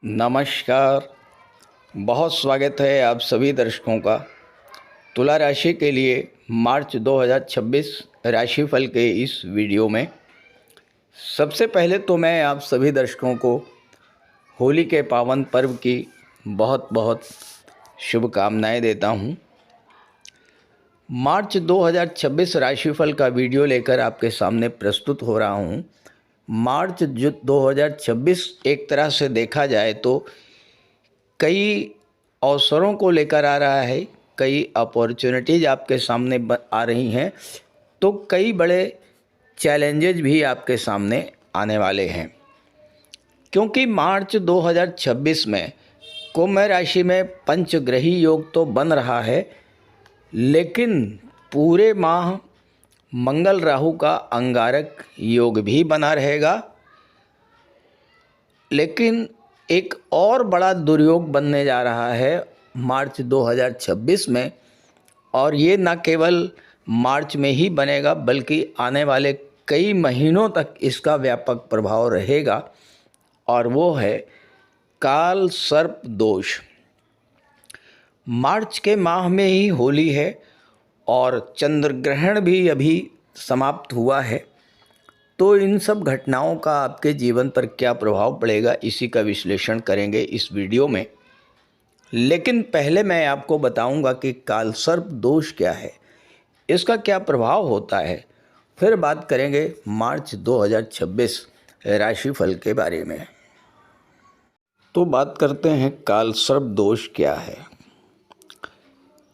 नमस्कार। बहुत स्वागत है आप सभी दर्शकों का तुला राशि के लिए मार्च 2026 राशिफल के इस वीडियो में। सबसे पहले तो मैं आप सभी दर्शकों को होली के पावन पर्व की बहुत बहुत शुभकामनाएं देता हूं। मार्च 2026 राशिफल का वीडियो लेकर आपके सामने प्रस्तुत हो रहा हूं। मार्च 2026 एक तरह से देखा जाए तो कई अवसरों को लेकर आ रहा है, कई अपॉर्चुनिटीज़ आपके सामने आ रही हैं, तो कई बड़े चैलेंजेस भी आपके सामने आने वाले हैं। क्योंकि मार्च 2026 में कुंभ राशि में पंचग्रही योग तो बन रहा है, लेकिन पूरे माह मंगल राहु का अंगारक योग भी बना रहेगा। लेकिन एक और बड़ा दुर्योग बनने जा रहा है मार्च 2026 में, और ये न केवल मार्च में ही बनेगा बल्कि आने वाले कई महीनों तक इसका व्यापक प्रभाव रहेगा, और वो है काल सर्प दोष। मार्च के माह में ही होली है और चंद्र ग्रहण भी अभी समाप्त हुआ है, तो इन सब घटनाओं का आपके जीवन पर क्या प्रभाव पड़ेगा इसी का विश्लेषण करेंगे इस वीडियो में। लेकिन पहले मैं आपको बताऊंगा कि कालसर्प दोष क्या है, इसका क्या प्रभाव होता है, फिर बात करेंगे मार्च 2026 राशिफल के बारे में। तो बात करते हैं कालसर्प दोष क्या है।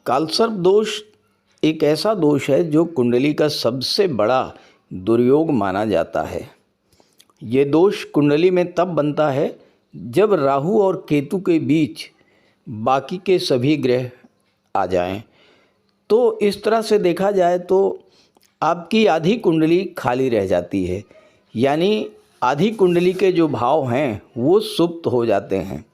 कालसर्प दोष एक ऐसा दोष है जो कुंडली का सबसे बड़ा दुर्योग माना जाता है। ये दोष कुंडली में तब बनता है जब राहु और केतु के बीच बाकी के सभी ग्रह आ जाएं। तो इस तरह से देखा जाए तो आपकी आधी कुंडली खाली रह जाती है, यानी आधी कुंडली के जो भाव हैं वो सुप्त हो जाते हैं।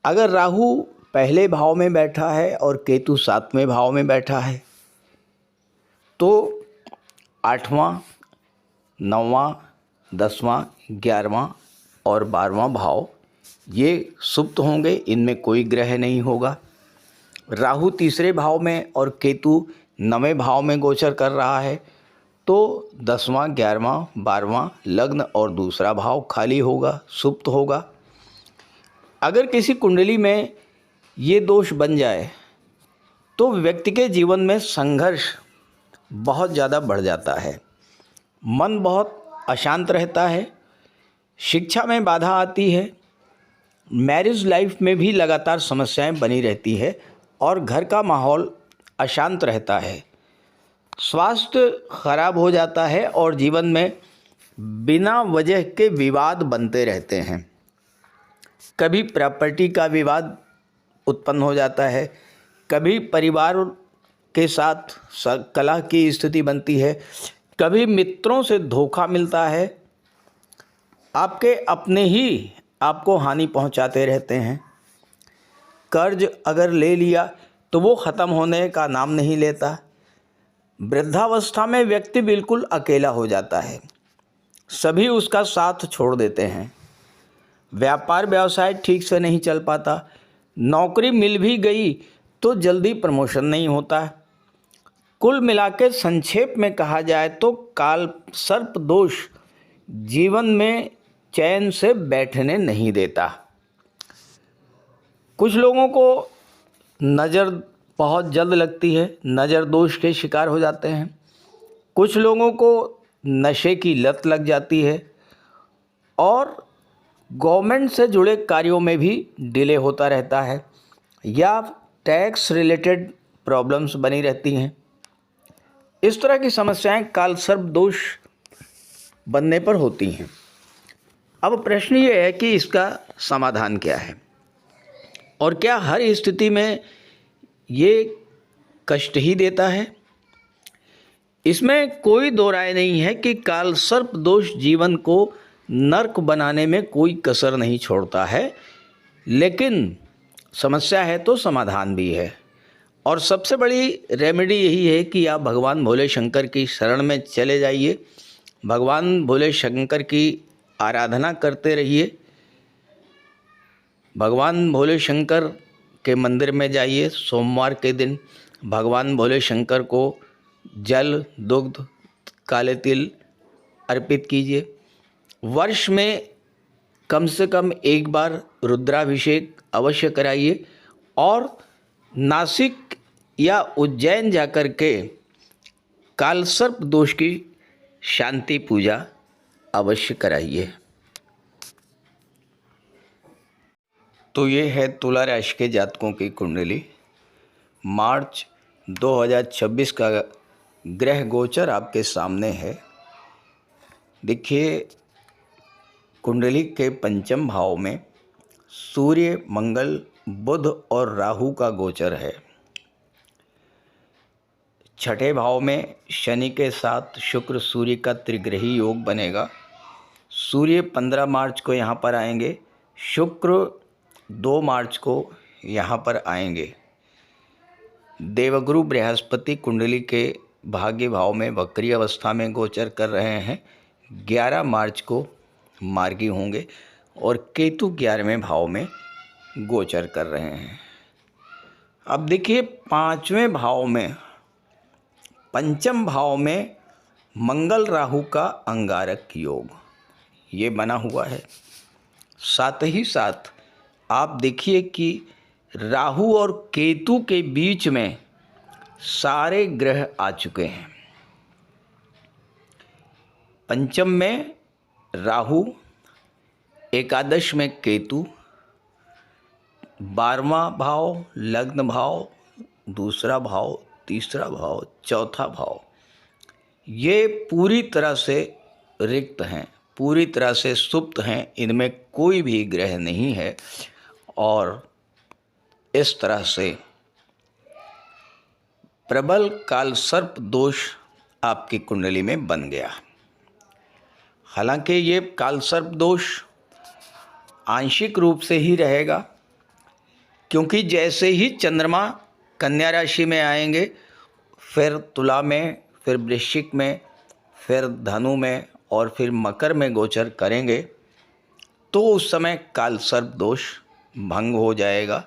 अगर राहु पहले भाव में बैठा है और केतु 7वें भाव में बैठा है तो 8वां, 9वां, 10वां, 11वां और 12वां भाव ये सुप्त होंगे, इनमें कोई ग्रह नहीं होगा। राहु तीसरे भाव में और केतु 9वें भाव में गोचर कर रहा है तो 10वां, 11वां, 12वां लग्न और दूसरा भाव खाली होगा, सुप्त होगा। अगर किसी कुंडली में ये दोष बन जाए तो व्यक्ति के जीवन में संघर्ष बहुत ज़्यादा बढ़ जाता है, मन बहुत अशांत रहता है, शिक्षा में बाधा आती है, मैरिज लाइफ में भी लगातार समस्याएं बनी रहती है और घर का माहौल अशांत रहता है। स्वास्थ्य खराब हो जाता है और जीवन में बिना वजह के विवाद बनते रहते हैं। कभी प्रॉपर्टी का विवाद उत्पन्न हो जाता है, कभी परिवार के साथ कलह की स्थिति बनती है, कभी मित्रों से धोखा मिलता है, आपके अपने ही आपको हानि पहुंचाते रहते हैं। कर्ज अगर ले लिया तो वो ख़त्म होने का नाम नहीं लेता। वृद्धावस्था में व्यक्ति बिल्कुल अकेला हो जाता है, सभी उसका साथ छोड़ देते हैं। व्यापार व्यवसाय ठीक से नहीं चल पाता, नौकरी मिल भी गई तो जल्दी प्रमोशन नहीं होता। कुल मिलाकर संक्षेप में कहा जाए तो काल सर्प दोष जीवन में चैन से बैठने नहीं देता। कुछ लोगों को नज़र बहुत जल्द लगती है, नज़र दोष के शिकार हो जाते हैं। कुछ लोगों को नशे की लत लग जाती है और गवर्नमेंट से जुड़े कार्यों में भी डिले होता रहता है, या टैक्स रिलेटेड प्रॉब्लम्स बनी रहती हैं। इस तरह की समस्याएं कालसर्प दोष बनने पर होती हैं। अब प्रश्न ये है कि इसका समाधान क्या है, और क्या हर स्थिति में ये कष्ट ही देता है। इसमें कोई दो राय नहीं है कि कालसर्प दोष जीवन को नर्क बनाने में कोई कसर नहीं छोड़ता है, लेकिन समस्या है तो समाधान भी है। और सबसे बड़ी रेमेडी यही है कि आप भगवान भोले शंकर की शरण में चले जाइए, भगवान भोले शंकर की आराधना करते रहिए, भगवान भोले शंकर के मंदिर में जाइए, सोमवार के दिन भगवान भोले शंकर को जल, दुग्ध, काले तिल अर्पित कीजिए। वर्ष में कम से कम एक बार रुद्राभिषेक अवश्य कराइए और नासिक या उज्जैन जाकर के कालसर्प दोष की शांति पूजा अवश्य कराइए। तो ये है तुला राशि के जातकों की कुंडली। मार्च 2026 का ग्रह गोचर आपके सामने है। देखिए, कुंडली के पंचम भाव में सूर्य, मंगल, बुध और राहु का गोचर है। छठे भाव में शनि के साथ शुक्र सूर्य का त्रिग्रही योग बनेगा। सूर्य 15 मार्च को यहाँ पर आएंगे, शुक्र 2 मार्च को यहाँ पर आएंगे। देवगुरु बृहस्पति कुंडली के भाग्य भाव में वक्री अवस्था में गोचर कर रहे हैं। 11 मार्च को मार्गी होंगे और केतु 11वें भाव में गोचर कर रहे हैं। अब देखिए, 5वें भाव में पंचम भाव में मंगल राहु का अंगारक योग ये बना हुआ है। साथ ही साथ आप देखिए कि राहु और केतु के बीच में सारे ग्रह आ चुके हैं। पंचम में राहु, एकादश में केतु, 12वां भाव लग्न भाव, दूसरा भाव, तीसरा भाव, चौथा भाव ये पूरी तरह से रिक्त हैं, पूरी तरह से सुप्त हैं। इनमें कोई भी ग्रह नहीं है और इस तरह से प्रबल कालसर्प दोष आपकी कुंडली में बन गया। हालांकि ये कालसर्प दोष आंशिक रूप से ही रहेगा, क्योंकि जैसे ही चंद्रमा कन्या राशि में आएंगे, फिर तुला में, फिर वृश्चिक में, फिर धनु में और फिर मकर में गोचर करेंगे, तो उस समय कालसर्प दोष भंग हो जाएगा।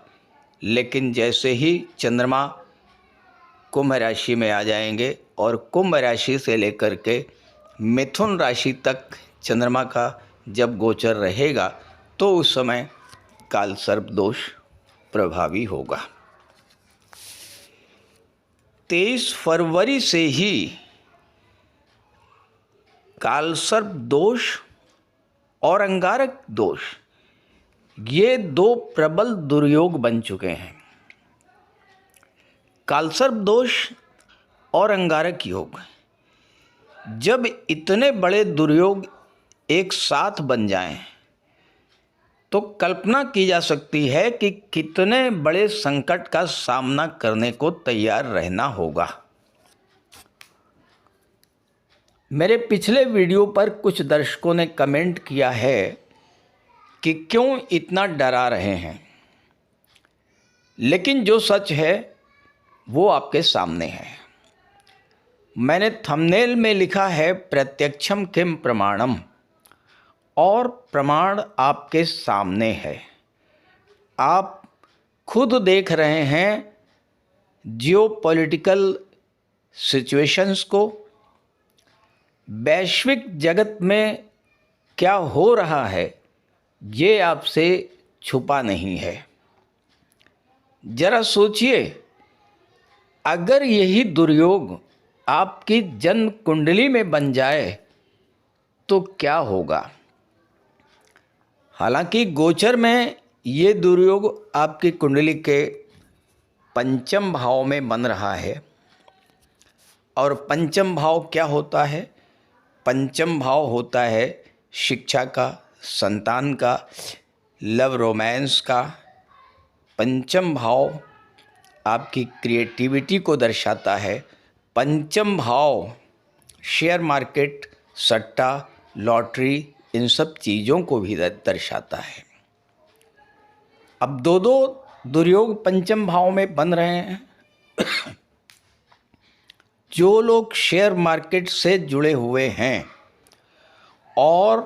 लेकिन जैसे ही चंद्रमा कुंभ राशि में आ जाएंगे और कुंभ राशि से लेकर के मिथुन राशि तक चंद्रमा का जब गोचर रहेगा, तो उस समय कालसर्प दोष प्रभावी होगा। 23 फरवरी से ही कालसर्प दोष और अंगारक दोष ये 2 प्रबल दुर्योग बन चुके हैं। कालसर्प दोष और अंगारक योग, जब इतने बड़े दुर्योग एक साथ बन जाएं, तो कल्पना की जा सकती है कि कितने बड़े संकट का सामना करने को तैयार रहना होगा। मेरे पिछले वीडियो पर कुछ दर्शकों ने कमेंट किया है कि क्यों इतना डरा रहे हैं, लेकिन जो सच है वो आपके सामने है। मैंने थंबनेल में लिखा है प्रत्यक्षम किम प्रमाणम, और प्रमाण आपके सामने है। आप खुद देख रहे हैं जियोपॉलिटिकल सिचुएशंस को, वैश्विक जगत में क्या हो रहा है ये आपसे छुपा नहीं है। जरा सोचिए, अगर यही दुर्योग आपकी जन्म कुंडली में बन जाए तो क्या होगा। हालांकि गोचर में ये दुर्योग आपकी कुंडली के पंचम भाव में बन रहा है। और पंचम भाव क्या होता है? पंचम भाव होता है शिक्षा का, संतान का, लव रोमांस का। पंचम भाव आपकी क्रिएटिविटी को दर्शाता है। पंचम भाव शेयर मार्केट, सट्टा, लॉटरी, इन सब चीज़ों को भी दर्शाता है। अब दो दुर्योग पंचम भाव में बन रहे हैं। जो लोग शेयर मार्केट से जुड़े हुए हैं और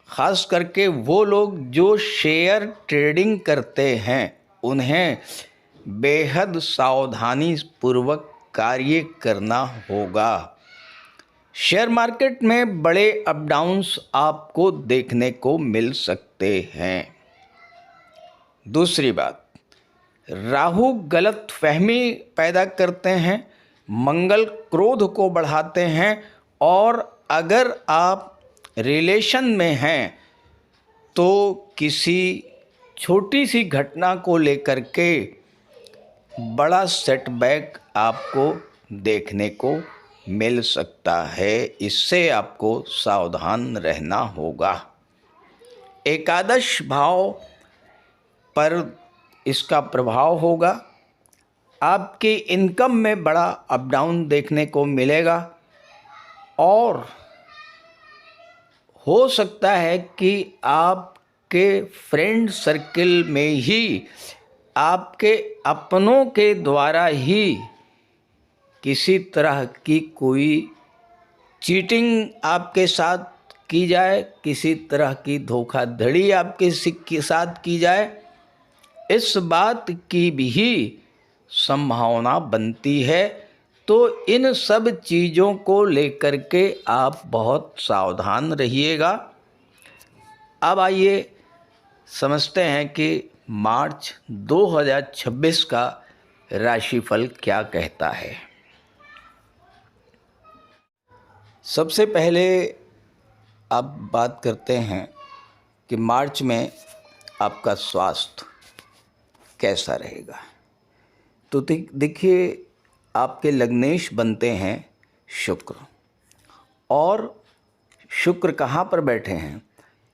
ख़ास करके वो लोग जो शेयर ट्रेडिंग करते हैं उन्हें बेहद सावधानी पूर्वक कार्य करना होगा। शेयर मार्केट में बड़े अप डाउन्स आपको देखने को मिल सकते हैं। दूसरी बात, राहु गलत फहमी पैदा करते हैं, मंगल क्रोध को बढ़ाते हैं, और अगर आप रिलेशन में हैं तो किसी छोटी सी घटना को लेकर के बड़ा सेटबैक आपको देखने को मिल सकता है। इससे आपको सावधान रहना होगा। एकादश भाव पर इसका प्रभाव होगा। आपकी इनकम में बड़ा अप डाउन देखने को मिलेगा और हो सकता है कि आपके फ्रेंड सर्किल में ही आपके अपनों के द्वारा ही किसी तरह की कोई चीटिंग आपके साथ की जाए, किसी तरह की धोखाधड़ी आपके साथ की जाए, इस बात की भी संभावना बनती है। तो इन सब चीज़ों को लेकर के आप बहुत सावधान रहिएगा। अब आइए समझते हैं कि मार्च 2026 का राशिफल क्या कहता है। सबसे पहले आप बात करते हैं कि मार्च में आपका स्वास्थ्य कैसा रहेगा। तो देखिए, आपके लग्नेश बनते हैं शुक्र, और शुक्र कहाँ पर बैठे हैं?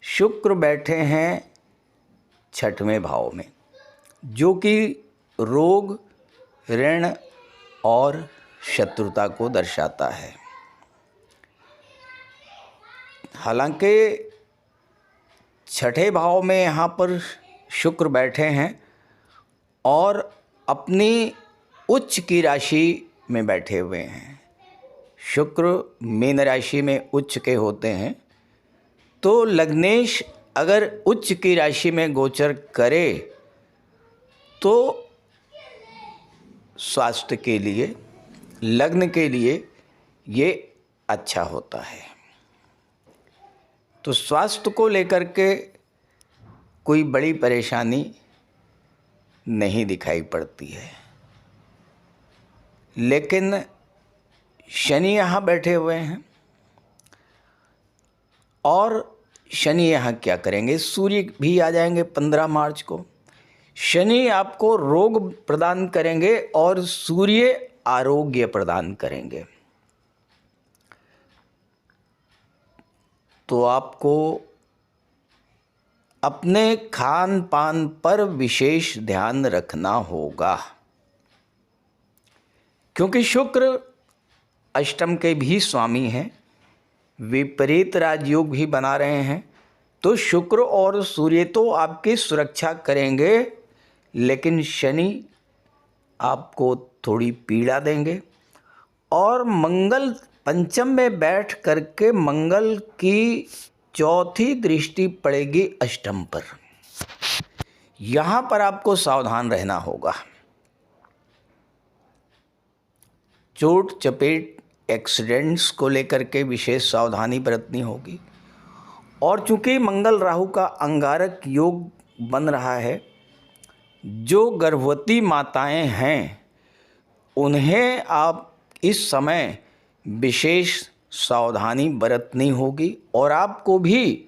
शुक्र बैठे हैं 6वें भाव में, जो कि रोग, ऋण और शत्रुता को दर्शाता है। हालांकि 6ठे भाव में यहाँ पर शुक्र बैठे हैं और अपनी उच्च की राशि में बैठे हुए हैं। शुक्र मीन राशि में उच्च के होते हैं, तो लग्नेश अगर उच्च की राशि में गोचर करे तो स्वास्थ्य के लिए, लग्न के लिए ये अच्छा होता है। तो स्वास्थ्य को लेकर के कोई बड़ी परेशानी नहीं दिखाई पड़ती है। लेकिन शनि यहाँ बैठे हुए हैं, और शनि यहाँ क्या करेंगे? सूर्य भी आ जाएंगे 15 मार्च को। शनि आपको रोग प्रदान करेंगे और सूर्य आरोग्य प्रदान करेंगे। तो आपको अपने खान पान पर विशेष ध्यान रखना होगा, क्योंकि शुक्र अष्टम के भी स्वामी हैं, विपरीत राजयोग भी बना रहे हैं। तो शुक्र और सूर्य तो आपकी सुरक्षा करेंगे, लेकिन शनि आपको थोड़ी पीड़ा देंगे। और मंगल पंचम में बैठ करके मंगल की चौथी दृष्टि पड़ेगी अष्टम पर। यहाँ पर आपको सावधान रहना होगा। चोट चपेट, एक्सीडेंट्स को लेकर के विशेष सावधानी बरतनी होगी। और चूंकि मंगल राहु का अंगारक योग बन रहा है, जो गर्भवती माताएं हैं उन्हें आप इस समय विशेष सावधानी बरतनी होगी। और आपको भी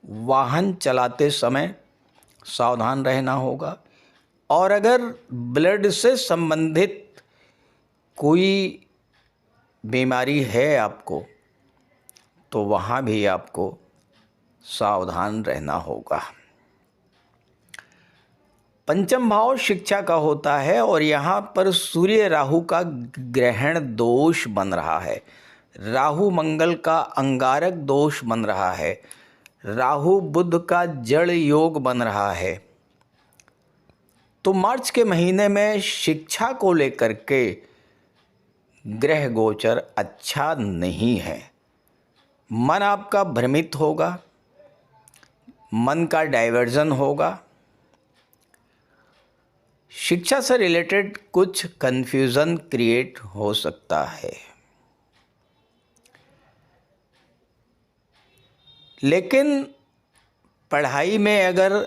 वाहन चलाते समय सावधान रहना होगा। और अगर ब्लड से संबंधित कोई बीमारी है आपको, तो वहाँ भी आपको सावधान रहना होगा। पंचम भाव शिक्षा का होता है, और यहाँ पर सूर्य राहु का ग्रहण दोष बन रहा है। राहु मंगल का अंगारक दोष बन रहा है। राहु बुध का जड़ योग बन रहा है। तो मार्च के महीने में शिक्षा को लेकर के ग्रह गोचर अच्छा नहीं है। मन आपका भ्रमित होगा, मन का डाइवर्जन होगा, शिक्षा से रिलेटेड कुछ कन्फ्यूज़न क्रिएट हो सकता है। लेकिन पढ़ाई में अगर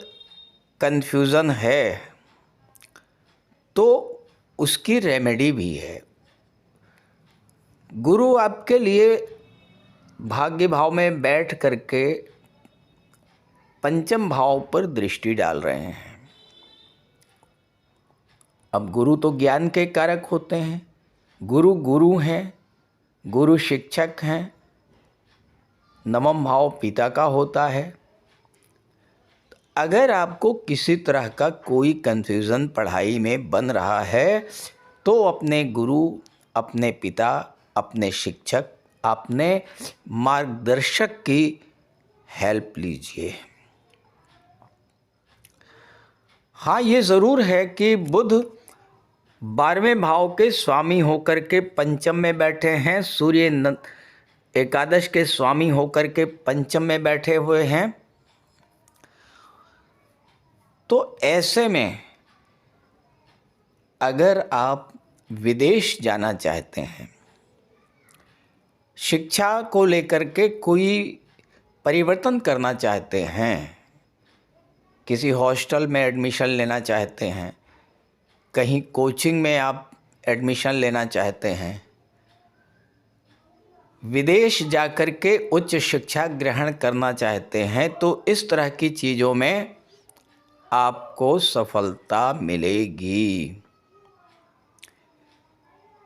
कन्फ्यूज़न है तो उसकी रेमेडी भी है। गुरु आपके लिए भाग्य भाव में बैठ करके पंचम भाव पर दृष्टि डाल रहे हैं। अब गुरु तो ज्ञान के कारक होते हैं, गुरु हैं, गुरु शिक्षक हैं, नवम भाव पिता का होता है। अगर आपको किसी तरह का कोई कन्फ्यूज़न पढ़ाई में बन रहा है तो अपने गुरु, अपने पिता, अपने शिक्षक, अपने मार्गदर्शक की हेल्प लीजिए। हाँ, ये ज़रूर है कि बुध 12वें भाव के स्वामी होकर के पंचम में बैठे हैं, सूर्य एकादश के स्वामी होकर के पंचम में बैठे हुए हैं। तो ऐसे में अगर आप विदेश जाना चाहते हैं, शिक्षा को लेकर के कोई परिवर्तन करना चाहते हैं, किसी हॉस्टल में एडमिशन लेना चाहते हैं, कहीं कोचिंग में आप एडमिशन लेना चाहते हैं, विदेश जाकर के उच्च शिक्षा ग्रहण करना चाहते हैं, तो इस तरह की चीज़ों में आपको सफलता मिलेगी।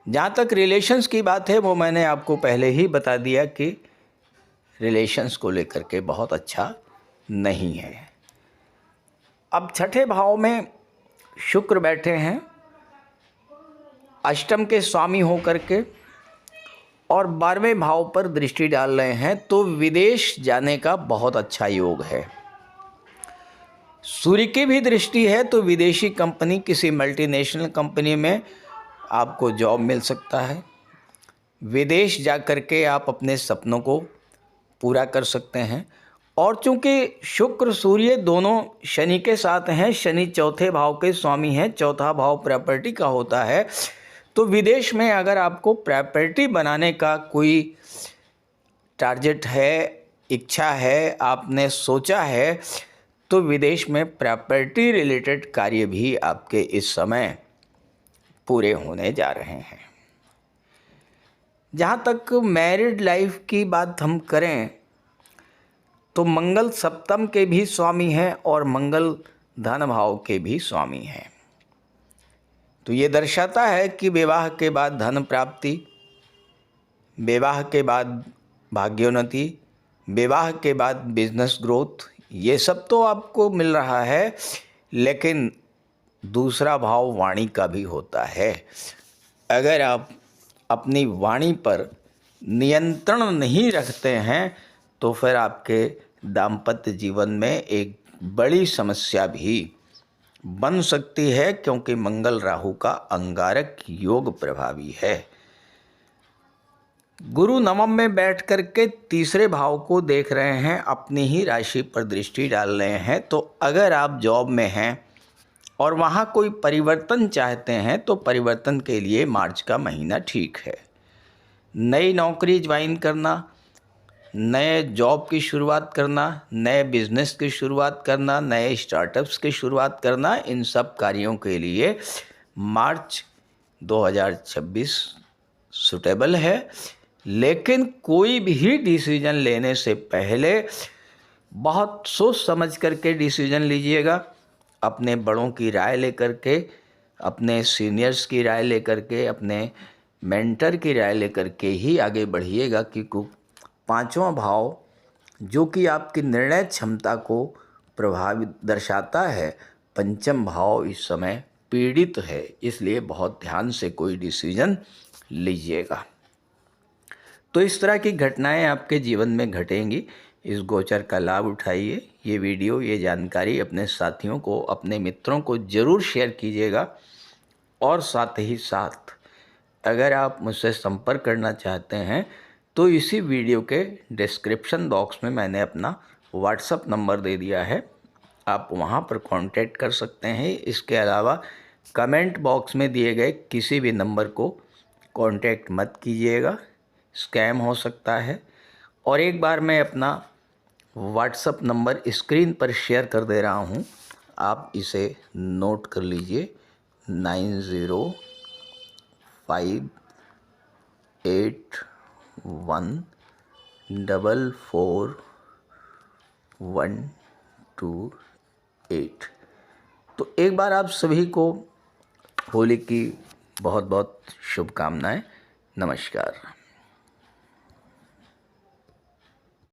जहाँ तक रिलेशंस की बात है वो मैंने आपको पहले ही बता दिया कि रिलेशंस को लेकर के बहुत अच्छा नहीं है। अब छठे भाव में शुक्र बैठे हैं अष्टम के स्वामी होकर के और 12वें भाव पर दृष्टि डाल रहे हैं, तो विदेश जाने का बहुत अच्छा योग है। सूर्य की भी दृष्टि है तो विदेशी कंपनी, किसी मल्टीनेशनल कंपनी में आपको जॉब मिल सकता है। विदेश जा कर के आप अपने सपनों को पूरा कर सकते हैं। और चूंकि शुक्र सूर्य दोनों शनि के साथ हैं, शनि चौथे भाव के स्वामी हैं, चौथा भाव प्रॉपर्टी का होता है, तो विदेश में अगर आपको प्रॉपर्टी बनाने का कोई टारगेट है, इच्छा है, आपने सोचा है, तो विदेश में प्रॉपर्टी रिलेटेड कार्य भी आपके इस समय पूरे होने जा रहे हैं। जहाँ तक मैरिड लाइफ की बात हम करें तो मंगल सप्तम के भी स्वामी हैं और मंगल धन भाव के भी स्वामी हैं। तो ये दर्शाता है कि विवाह के बाद धन प्राप्ति, विवाह के बाद भाग्योन्नति, विवाह के बाद बिजनेस ग्रोथ, ये सब तो आपको मिल रहा है। लेकिन दूसरा भाव वाणी का भी होता है। अगर आप अपनी वाणी पर नियंत्रण नहीं रखते हैं तो फिर आपके दाम्पत्य जीवन में एक बड़ी समस्या भी बन सकती है, क्योंकि मंगल राहु का अंगारक योग प्रभावी है। गुरु नवम में बैठ कर के तीसरे भाव को देख रहे हैं, अपनी ही राशि पर दृष्टि डाल रहे हैं। तो अगर आप जॉब में हैं और वहाँ कोई परिवर्तन चाहते हैं तो परिवर्तन के लिए मार्च का महीना ठीक है। नई नौकरी ज्वाइन करना, नए जॉब की शुरुआत करना, नए बिजनेस की शुरुआत करना, नए स्टार्टअप्स की शुरुआत करना, इन सब कार्यों के लिए मार्च 2026 सूटेबल है। लेकिन कोई भी डिसीजन लेने से पहले बहुत सोच समझ करके डिसीजन लीजिएगा। अपने बड़ों की राय लेकर के, अपने सीनियर्स की राय लेकर के, अपने मेंटर की राय लेकर के ही आगे बढ़िएगा, क्योंकि पांचवा भाव जो कि आपकी निर्णय क्षमता को प्रभावित दर्शाता है, पंचम भाव इस समय पीड़ित है। इसलिए बहुत ध्यान से कोई डिसीजन लीजिएगा। तो इस तरह की घटनाएं आपके जीवन में घटेंगी। इस गोचर का लाभ उठाइए। ये वीडियो, ये जानकारी अपने साथियों को, अपने मित्रों को ज़रूर शेयर कीजिएगा। और साथ ही साथ अगर आप मुझसे संपर्क करना चाहते हैं तो इसी वीडियो के डिस्क्रिप्शन बॉक्स में मैंने अपना व्हाट्सअप नंबर दे दिया है, आप वहाँ पर कांटेक्ट कर सकते हैं। इसके अलावा कमेंट बॉक्स में दिए गए किसी भी नंबर को कांटेक्ट मत कीजिएगा, स्कैम हो सकता है। और एक बार मैं अपना व्हाट्सअप नंबर स्क्रीन पर शेयर कर दे रहा हूँ, आप इसे नोट कर लीजिए। 9058144128। तो एक बार आप सभी को होली की बहुत बहुत शुभकामनाएं। नमस्कार।